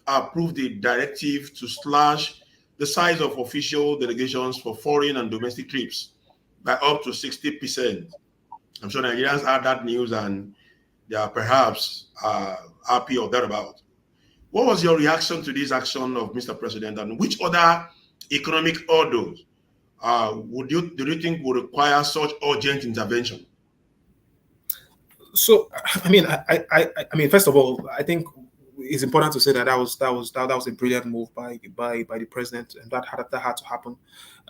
approved the directive to slash the size of official delegations for foreign and domestic trips by up to 60%. I'm sure Nigerians heard that news and they are perhaps happy or thereabout. What was your reaction to this action of Mr. President, and which other economic hurdles do you think would require such urgent intervention? So, first of all, I think it's important to say that was a brilliant move by the president, and that had to happen.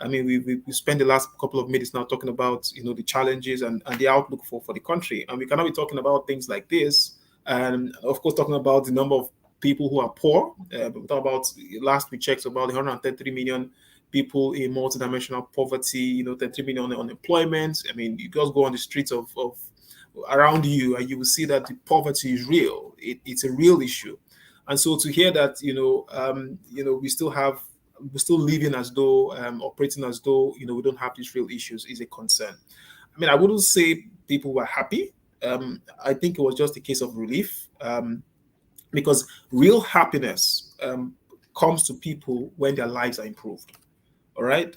We spent the last couple of minutes now talking about the challenges and the outlook for the country, and we cannot be talking about things like this, and of course talking about the number of people who are poor. We talk about, last we checked, about 133 million people in multidimensional poverty. 33 million unemployment. You just go on the streets of around you, and you will see that the poverty is real. It's a real issue. And so to hear that, we're still living as though, operating as though, we don't have these real issues is a concern. I mean, I wouldn't say people were happy. I think it was just a case of relief, because real happiness comes to people when their lives are improved. All right.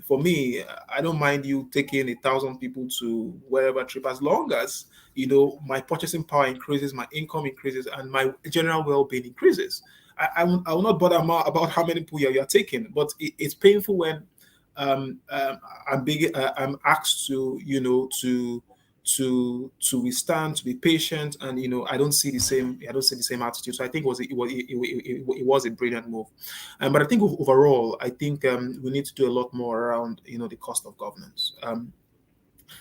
For me, I don't mind you taking 1,000 people to wherever trip, as long as my purchasing power increases, my income increases, and my general well-being increases. I will not bother about how many people you're taking, but it's painful when I'm asked to withstand, to be patient, and I don't see the same attitude. So I think it was a brilliant move. But I think overall, I think we need to do a lot more around the cost of governance.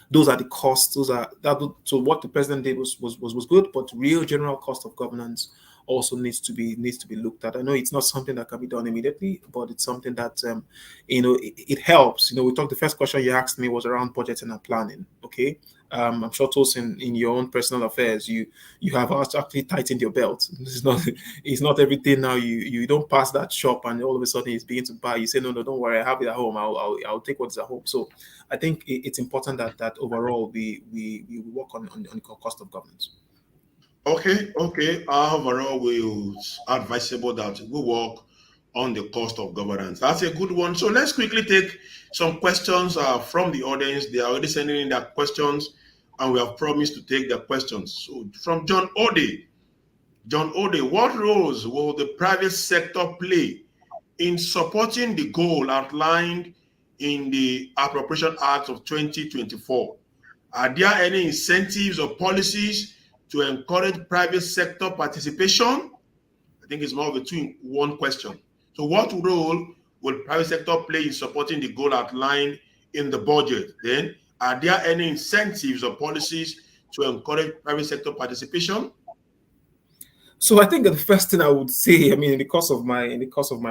Those are the costs. So what the president did was good, but real general cost of governance also needs to be looked at. I know it's not something that can be done immediately, but it's something that it helps. The first question you asked me was around budgeting and planning. Okay, I'm sure Tosin, in your own personal affairs, you have actually tightened your belt. It's not everything now. You don't pass that shop and all of a sudden it's beginning to buy. You say no, don't worry, I have it at home. I'll take what's at home. So I think it's important that overall we work on the cost of governance. Okay. Overall, it's advisable that we work on the cost of governance. That's a good one. So let's quickly take some questions from the audience. They are already sending in their questions, and we have promised to take their questions. So from John Ode, what roles will the private sector play in supporting the goal outlined in the Appropriation Act of 2024? Are there any incentives or policies to encourage private sector participation? I think it's more of a two-in-one question. So what role will private sector play in supporting the goal outlined in the budget? Then, are there any incentives or policies to encourage private sector participation? So I think that the first thing I would say, I mean, in the course of my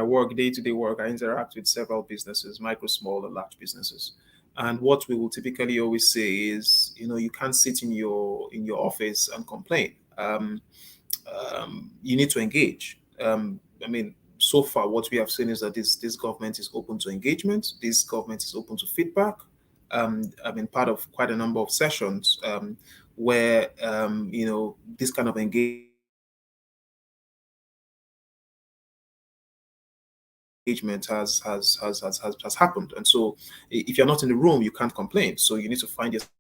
work, day-to-day work, I interact with several businesses, micro, small, and large businesses. And what we will typically always say is, you can't sit in your office and complain. You need to engage. I mean, so far, what we have seen is that this government is open to engagement. This government is open to feedback. I've been part of quite a number of sessions where this kind of engagement has happened. And so if you're not in the room, you can't complain. So you need to find yourself.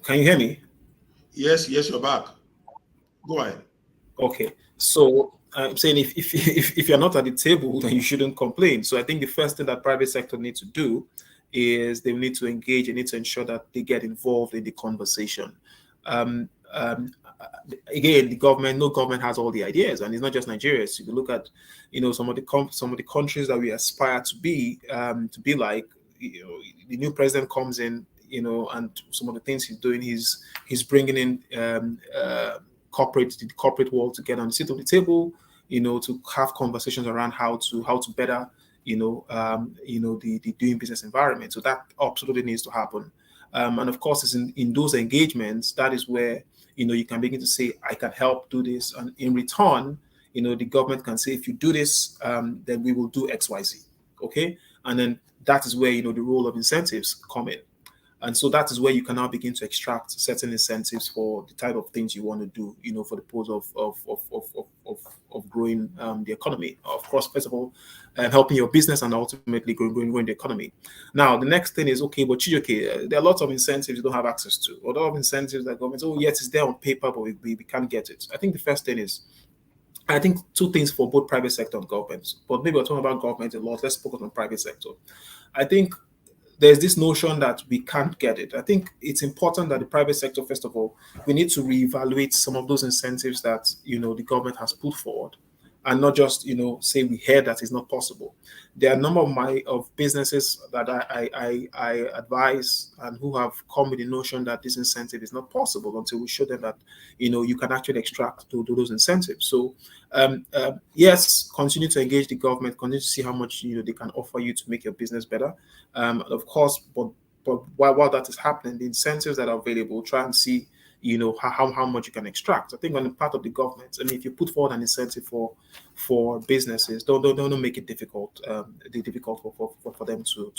Can you hear me? Yes, you're back. Go ahead. Okay. So I'm saying if you're not at the table, then you shouldn't complain. So I think the first thing that private sector needs to do is they need to engage. They need to ensure that they get involved in the conversation. Again, no government has all the ideas, and it's not just Nigeria. So if you look at, some of the countries that we aspire to be like, the new president comes in, and some of the things he's doing, he's bringing in the corporate world to get on the seat of the table, to have conversations around how to better, the doing business environment. So that absolutely needs to happen. And of course, it's in those engagements that is where you can begin to say, I can help do this, and in return, the government can say, if you do this, then we will do X, Y, Z. Okay, and then that is where the role of incentives come in. And so that is where you can now begin to extract certain incentives for the type of things you want to do, for the purpose of growing the economy. Of course, first of all, helping your business and ultimately growing the economy. Now, the next thing is, okay, but there are lots of incentives you don't have access to. A lot of incentives that government, yes, it's there on paper, but we can't get it. I think the first thing is, I think two things for both private sector and government. But maybe we're talking about government a lot. Let's focus on private sector. I think there's this notion that we can't get it. I think it's important that the private sector, first of all, we need to reevaluate some of those incentives that the government has put forward, and not just say we heard that it's not possible. There are a number of businesses that I advise and who have come with the notion that this incentive is not possible until we show them that you can actually extract to those incentives. So yes, continue to engage the government, continue to see how much they can offer you to make your business better. Of course, but while that is happening, the incentives that are available, try and see how much you can extract. I think on the part of the government, I mean, if you put forward an incentive for businesses, don't make it difficult for them to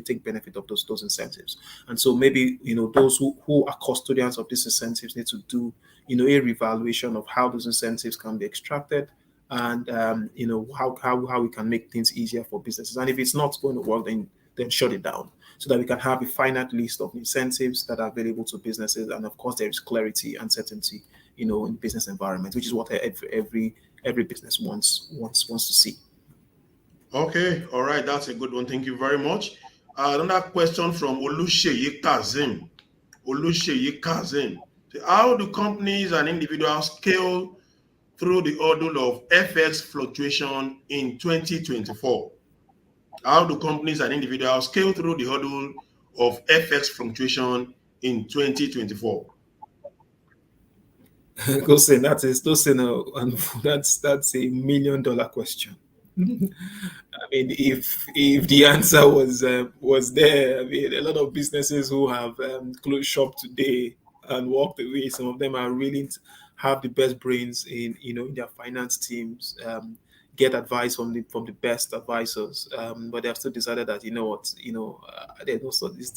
take benefit of those incentives. And so maybe those who are custodians of these incentives need to do a revaluation of how those incentives can be extracted, and how we can make things easier for businesses. And if it's not going to work, then shut it down, so that we can have a finite list of incentives that are available to businesses. And of course, there is clarity and certainty, in business environment, which is what every business wants to see. Okay, all right, that's a good one. Thank you very much. Another question from Olusheyi Kazim. How do companies and individuals scale through the hurdle of FX fluctuation in 2024? How do companies and individuals scale through the hurdle of FX fluctuation in 2024? Gosen, that's a $1 million question. I mean, if the answer was there, I mean, a lot of businesses who have closed shop today and walked away, some of them are really have the best brains in their finance teams, get advice from the best advisors, but they have still decided that this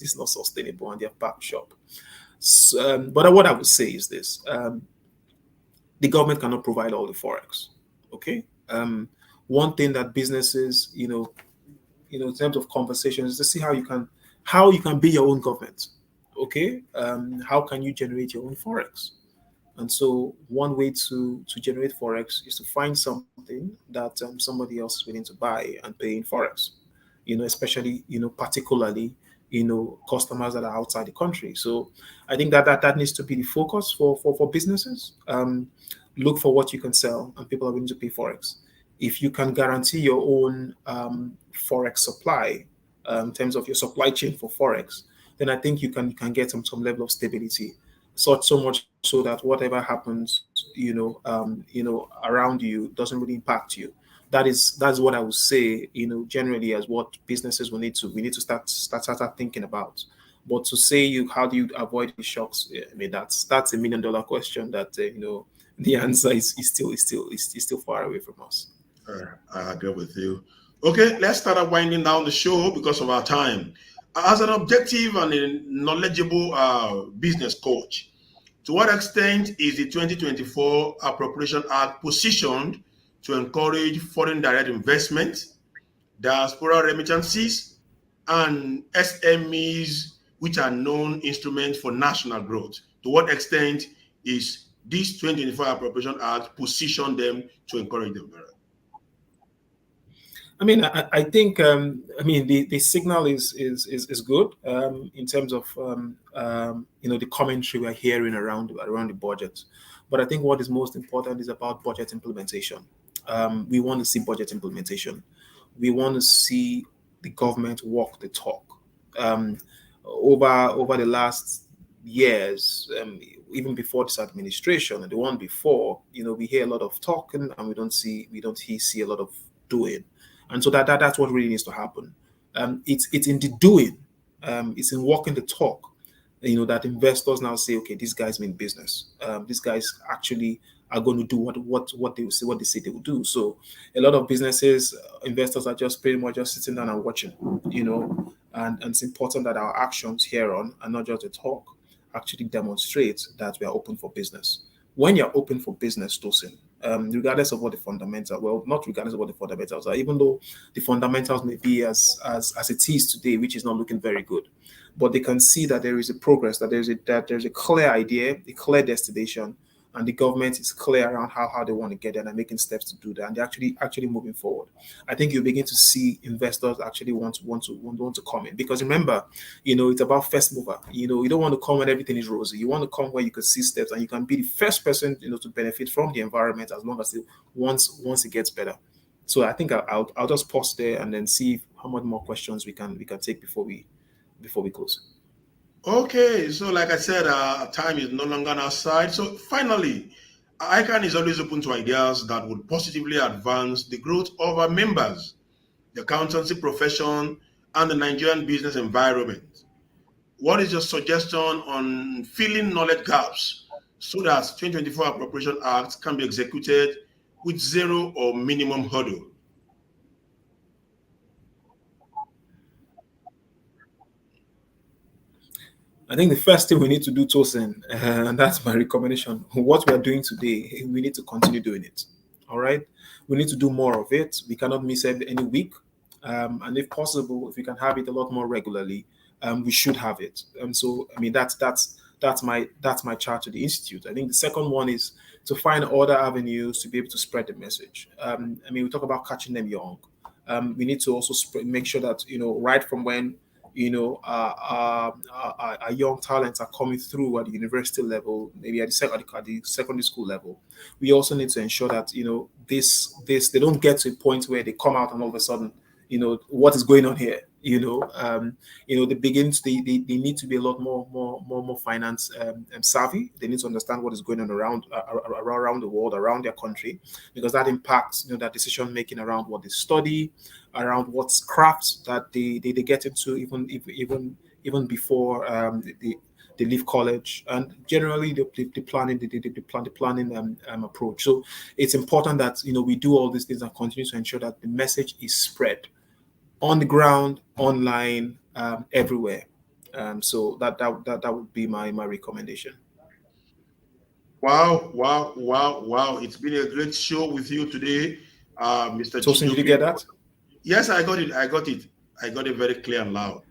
is not sustainable, and they have packed shop. So, but what I would say is this: the government cannot provide all the forex. Okay, one thing that businesses, in terms of conversations, is to see how you can be your own government. Okay, how can you generate your own forex? And so one way to generate forex is to find something that somebody else is willing to buy and pay in forex. Especially particularly customers that are outside the country. So I think that needs to be the focus for businesses. Look for what you can sell, and people are willing to pay forex. If you can guarantee your own forex supply in terms of your supply chain for forex, then I think you can get some level of stability. So much so that whatever happens, around you doesn't really impact you. That's what I would say, generally, as what businesses we need to start thinking about. But to say how do you avoid the shocks? I mean, that's a $1 million question that the answer is still far away from us. I agree with you. Okay, let's start winding down the show because of our time. As an objective and a knowledgeable business coach, to what extent is the 2024 Appropriation Act positioned to encourage foreign direct investment, diaspora remittances, and SMEs, which are known instruments for national growth? To what extent is this 2024 Appropriation Act positioned them to encourage them? I mean, I think the signal is good in terms of the commentary we're hearing around the budget. But I think what is most important is about budget implementation. We want to see budget implementation. We want to see the government walk the talk. Over the last years, even before this administration and the one before, we hear a lot of talking and we don't see a lot of doing. And so that's what really needs to happen. It's in the doing, it's in walking the talk, that investors now say, okay, these guys mean business. These guys actually are going to do what they say they will do. So a lot of businesses, investors are just pretty much just sitting down and watching, and it's important that our actions here on, and not just the talk, actually demonstrate that we are open for business. When you're open for business, Tosin, regardless of what the fundamentals, well, not regardless of what the fundamentals are, even though the fundamentals may be as it is today, which is not looking very good, but they can see that there is a progress, that there's a clear idea, a clear destination, and the government is clear around how they want to get there and are making steps to do that, and they're actually moving forward. I think you begin to see investors actually want to come in, because remember, it's about first mover. You don't want to come when everything is rosy. You want to come where you can see steps and you can be the first person to benefit from the environment, as long as once it gets better. So I think I'll just pause there and then see how much more questions we can take before we close. Okay, so like I said, time is no longer on our side. So finally, ICAN is always open to ideas that would positively advance the growth of our members, the accountancy profession, and the Nigerian business environment. What is your suggestion on filling knowledge gaps so that 2024 Appropriation Act can be executed with zero or minimum hurdle? I think the first thing we need to do, Tosin, and that's my recommendation, what we are doing today, we need to continue doing it. All right? We need to do more of it. We cannot miss any week. And if possible, if we can have it a lot more regularly, we should have it. So, I mean, that's my charge to the Institute. I think the second one is to find other avenues to be able to spread the message. I mean, we talk about catching them young. We need to also make sure that, right from when our young talents are coming through at the university level, maybe at the secondary school level. We also need to ensure that they don't get to a point where they come out and all of a sudden, what is going on here? They need to be a lot more finance savvy. They need to understand what is going on around the world, around their country, because that impacts that decision making around what they study, around what crafts that they get into, even before they leave college, and generally the planning approach. So it's important that we do all these things and continue to ensure that the message is spread on the ground, online, everywhere. So that would be my recommendation. Wow. It's been a great show with you today, Mr. Tosin, did you get that? Yes, I got it. I got it very clear and loud.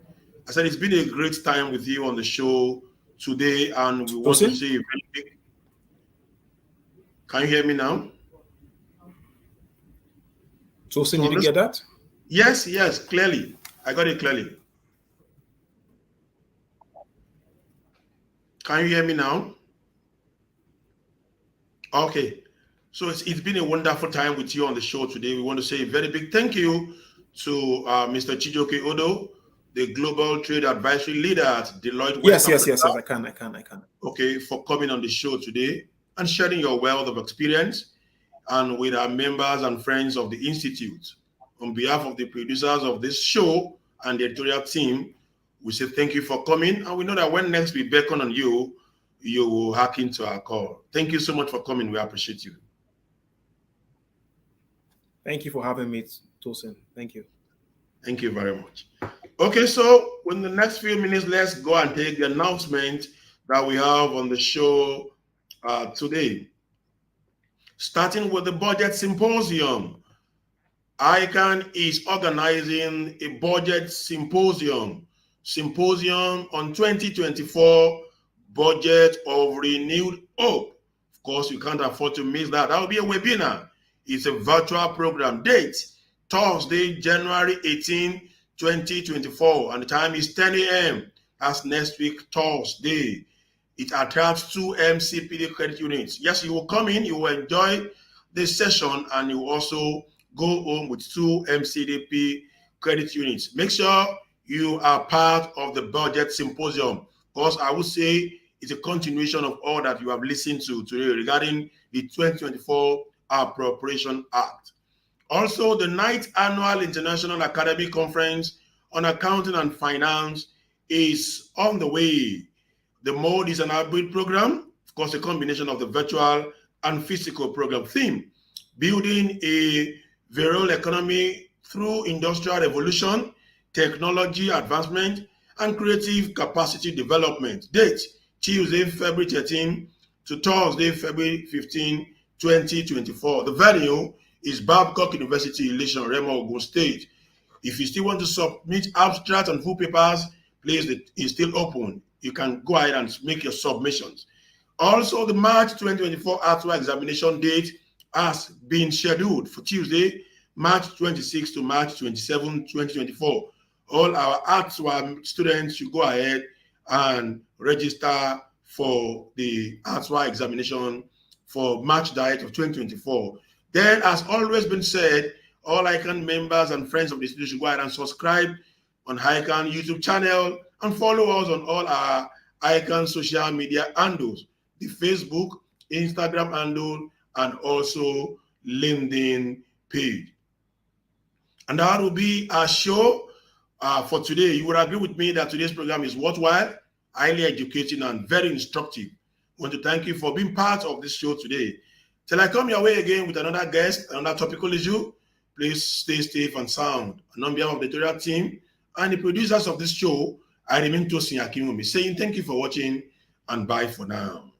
I said it's been a great time with you on the show today, and we want to say a very big... Can you hear me now? Tosin, did you get that? Yes, clearly. I got it clearly. Can you hear me now? Okay. So it's been a wonderful time with you on the show today. We want to say a very big thank you to Mr. Chijioke Odo, the Global Trade Advisory Leader at Deloitte. Yes, I can. Okay, for coming on the show today and sharing your wealth of experience, and with our members and friends of the Institute. On behalf of the producers of this show and the editorial team, we say thank you for coming, and we know that when next we beckon on you, you will hack into our call. Thank you so much for coming. We appreciate you. Thank you for having me, Tosin. Thank you. Thank you very much. Okay, so in the next few minutes, let's go and take the announcement that we have on the show today. Starting with the budget symposium. ICAN is organizing a budget symposium on 2024 budget of renewed hope. Of course, you can't afford to miss that. That will be a webinar. It's a virtual program. Date, Thursday, January 18, 2024, and the time is 10 a.m. That's next week, Thursday. It attracts 2 MCPD credit units. Yes, you will come in, you will enjoy this session, and you will also go home with 2 MCDP credit units. Make sure you are part of the budget symposium, because I would say it's a continuation of all that you have listened to today regarding the 2024 Appropriation Act. Also, the 9th Annual International Academic Conference on Accounting and Finance is on the way. The mode is an hybrid program, of course, a combination of the virtual and physical program theme, building a viral economy through industrial revolution, technology advancement, and creative capacity development. Date, Tuesday, February 13 to Thursday, February 15, 2024. The venue is Babcock University, Ileshan, Remo, Ogun State. If you still want to submit abstracts and full papers, please, it is still open. You can go ahead and make your submissions. Also, the March 2024 actual examination date has been scheduled for Tuesday, March 26 to March 27, 2024. All our actual students should go ahead and register for the actual examination for March diet of 2024. Then, as always been said, all ICAN members and friends of the institution should go ahead and subscribe on ICAN YouTube channel and follow us on all our ICAN social media handles, the Facebook, Instagram handle, and also LinkedIn page. And that will be our show for today. You will agree with me that today's program is worthwhile, highly educating, and very instructive. I want to thank you for being part of this show today. Till I come your way again with another guest, another topical issue, please stay safe and sound. And on behalf of the editorial team and the producers of this show, I remain Tosin Akinwumi saying thank you for watching and bye for now.